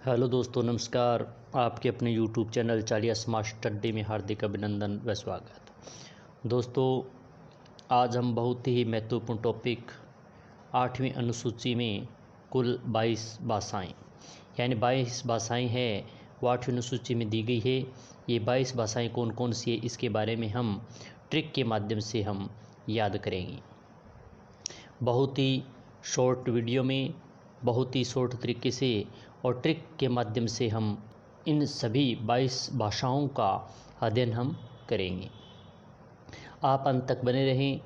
Hello दोस्तों, नमस्कार। आपके अपने यूट्यूब चैनल चालिया स्मार्ट स्टडी में हार्दिक अभिनंदन व स्वागत। दोस्तों, आज हम बहुत ही महत्वपूर्ण टॉपिक 8वीं अनुसूची में कुल 22 भाषाएं यानी 22 भाषाएं हैं वो 8वीं अनुसूची में दी गई है। ये 22 भाषाएं कौन कौन सी है इसके बारे में हम ट्रिक के माध्यम से हम याद करेंगे। बहुत ही शॉर्ट वीडियो में बहुत ही शॉर्ट तरीके से और ट्रिक के माध्यम से हम इन सभी 22 भाषाओं का अध्ययन हम करेंगे। आप अंत तक बने रहें।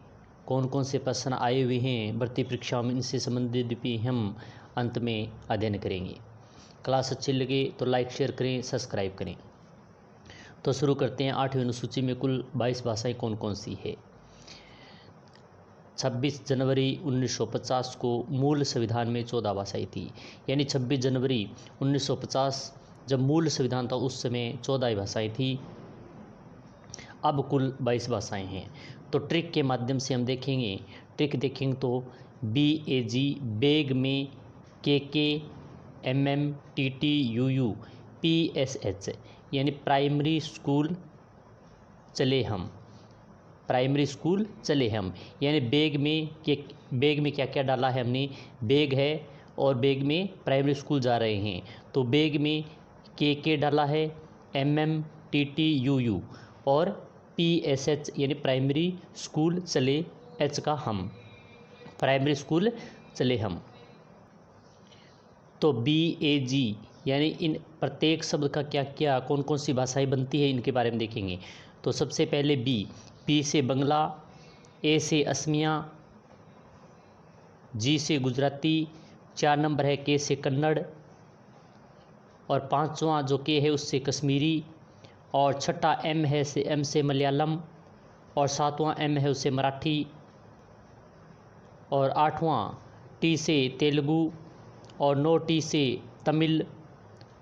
कौन कौन से प्रश्न आए हुए हैं भर्ती परीक्षाओं में, इनसे संबंधित भी हम अंत में अध्ययन करेंगे। क्लास अच्छी लगे तो लाइक शेयर करें, सब्सक्राइब करें। तो शुरू करते हैं। 8वीं अनुसूची में कुल 22 भाषाएं कौन कौन सी है। 26 जनवरी 1950 को मूल संविधान में 14 भाषाएं थी, यानी 26 जनवरी 1950 जब मूल संविधान था उस समय 14 भाषाएं थी। अब कुल 22 भाषाएं हैं। तो ट्रिक के माध्यम से हम देखेंगे। ट्रिक देखेंगे तो BAG बेग में KK MM TT UU PSH यानी प्राइमरी स्कूल चले हम। प्राइमरी स्कूल चले हम यानी बेग में क्या क्या डाला है हमने। बेग है और बेग में प्राइमरी स्कूल जा रहे हैं तो बेग में KK डाला है, MM TT UU और PSH यानी प्राइमरी स्कूल चले H का हम। प्राइमरी स्कूल चले हम। तो BAG यानी इन प्रत्येक शब्द का क्या क्या कौन कौन सी भाषाएं बनती है इनके बारे में देखेंगे। तो सबसे पहले B से बंगला, A से असमिया, G से गुजराती, 4 नंबर है K से कन्नड़ और 5वां जो K है उससे कश्मीरी और 6ठा M से मलयालम और 7वां M है उससे मराठी और 8वां T से तेलुगु और 9 T से तमिल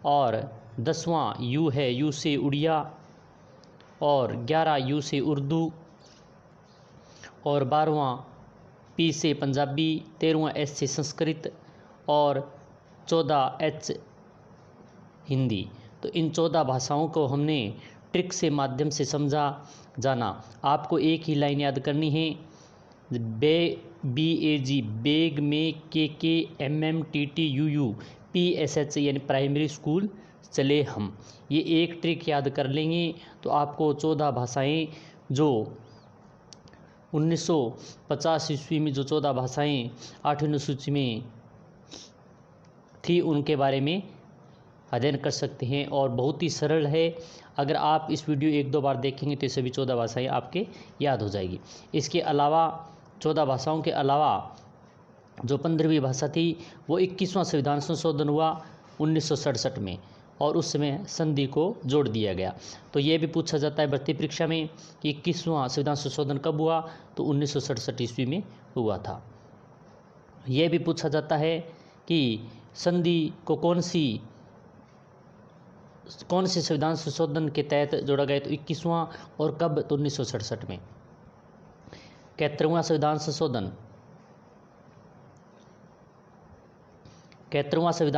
और 10वां U है U से उड़िया और 11 U से उर्दू और 12वां P से पंजाबी, 13वां S से संस्कृत और 14 H हिंदी। तो इन 14 भाषाओं को हमने ट्रिक से माध्यम से समझा जाना। आपको एक ही लाइन याद करनी है। BAG बेग में KK MM TT UU PSH यानी प्राइमरी स्कूल चले हम। ये एक ट्रिक याद कर लेंगे तो आपको 14 भाषाएं जो 1950 ईस्वी में जो 14 भाषाएं 8वीं अनुसूची में थी उनके बारे में अध्ययन कर सकते हैं और बहुत ही सरल है। अगर आप इस वीडियो 1-2 बार देखेंगे तो ये सभी 14 भाषाएं आपके याद हो जाएगी। इसके अलावा 14 भाषाओं के अलावा जो 15वीं भाषा थी वो 21वां संविधान संशोधन हुआ 1967 में और उस समय संधि को जोड़ दिया गया। तो ये भी पूछा जाता है भर्ती परीक्षा में कि 21वां संविधान संशोधन कब हुआ, तो 1967 ईस्वी में हुआ था। यह भी पूछा जाता है कि संधि को कौन से संविधान संशोधन के तहत जोड़ा गया, तो 21वां और कब, तो 1967 में। 71वां संविधान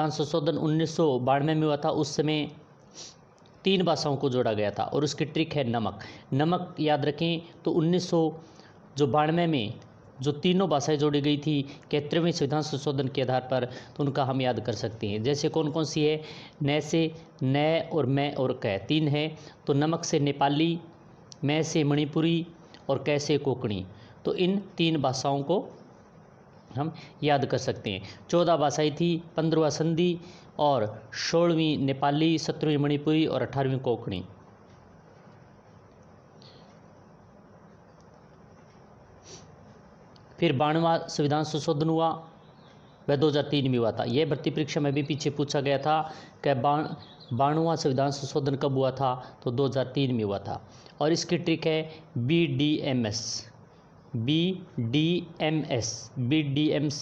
संशोधन 1992 में हुआ था। उस समय 3 भाषाओं को जोड़ा गया था और उसकी ट्रिक है नमक याद रखें। तो 1992 में जो तीनों भाषाएं जोड़ी गई थी 71वें संविधान संशोधन के आधार पर, तो उनका हम याद कर सकते हैं। जैसे कौन कौन सी है। न से न और मैं और कै 3 है। तो नमक से नेपाली, मैं से मणिपुरी और कै से कोंकणी। तो इन 3 भाषाओं को हम याद कर सकते हैं। 14 भाषाएं थी, 15वां संधि और 16वीं नेपाली, 17वीं मणिपुरी और 18वीं कोंकणी। फिर 92वां संविधान संशोधन हुआ, वह 2003 में हुआ था। यह भर्ती परीक्षा में भी पीछे पूछा गया था कि 92वां संविधान संशोधन कब हुआ था, तो 2003 में हुआ था। और इसकी ट्रिक है BDMS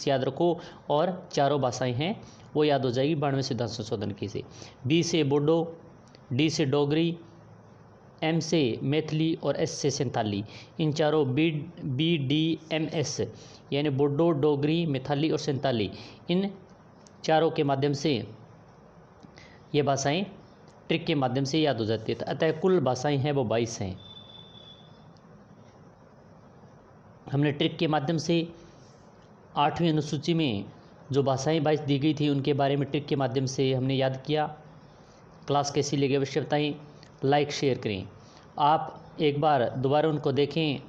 याद रखो और चारों भाषाएं हैं वो याद हो जाएगी 92वें संविधान संशोधन की से। B से बोडो, D से डोगरी, M से मैथिली और S से संताली। इन चारों BDMS यानी बोडो, डोगरी, मैथिली और संताली, इन चारों के माध्यम से ये भाषाएं ट्रिक के माध्यम से याद हो जाती है। अतः कुल भाषाएं हैं वो 22 हैं। हमने ट्रिक के माध्यम से 8वीं अनुसूची में जो भाषाएं 22 दी गई थी उनके बारे में ट्रिक के माध्यम से हमने याद किया। क्लास कैसी लगी अवश्य बताएं, लाइक शेयर करें। आप एक बार दोबारा उनको देखें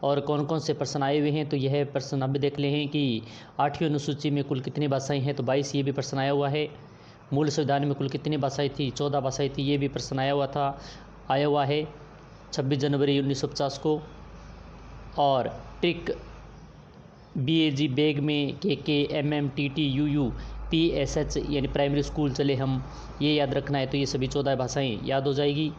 और कौन कौन से प्रश्न आए हुए हैं। तो यह प्रश्न आप भी देख लें कि 8वीं अनुसूची में कुल कितनी भाषाएं हैं, तो 22 ये भी प्रश्न आया हुआ है। मूल संविधान में कुल कितनी भाषाएं थी, 14 भाषाएं थी, ये भी प्रश्न आया हुआ है 26 जनवरी 1950 को। और ट्रिक BAG बैग में KK MM TT UU PSH यानी प्राइमरी स्कूल चले हम, ये याद रखना है। तो ये सभी 14 भाषाएं याद हो जाएगी।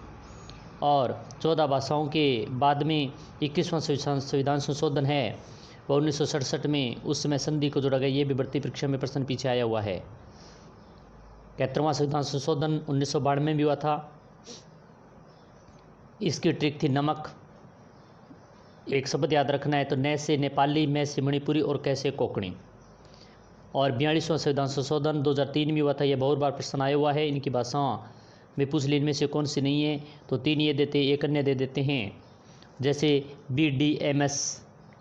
और 14 भाषाओं के बाद में 21वां संविधान संशोधन है वह 1967 में, उस समय संधि को जोड़ा गया। ये भी भर्ती परीक्षा में प्रश्न पीछे आया हुआ है। 71वां संविधान संशोधन 1992 में भी हुआ था। इसकी ट्रिक थी नमक। एक शब्द याद रखना है, तो न से नेपाली, मैं से मणिपुरी और कैसे कोंकणी। और 42वां संविधान संशोधन 2003 में हुआ था। यह बहुत बार प्रश्न आया हुआ है। इनकी भाषाओं में पूछ ली इनमें से कौन सी नहीं है, तो 3 ये देते, एक अन्य दे देते हैं। जैसे BDMS,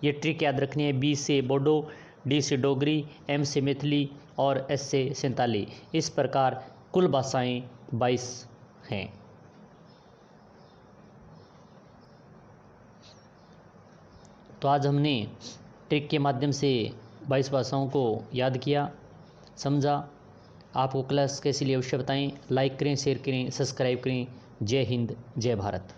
ये ट्रिक याद रखनी है। B से बोडो, D से डोगरी, M से मैथिली और S से संताली। इस प्रकार कुल भाषाएं 22 हैं। तो आज हमने ट्रिक के माध्यम से 22 भाषाओं को याद किया, समझा। आपको क्लास कैसी लगी अवश्य बताएं। लाइक करें, शेयर करें, सब्सक्राइब करें। जय हिंद, जय भारत।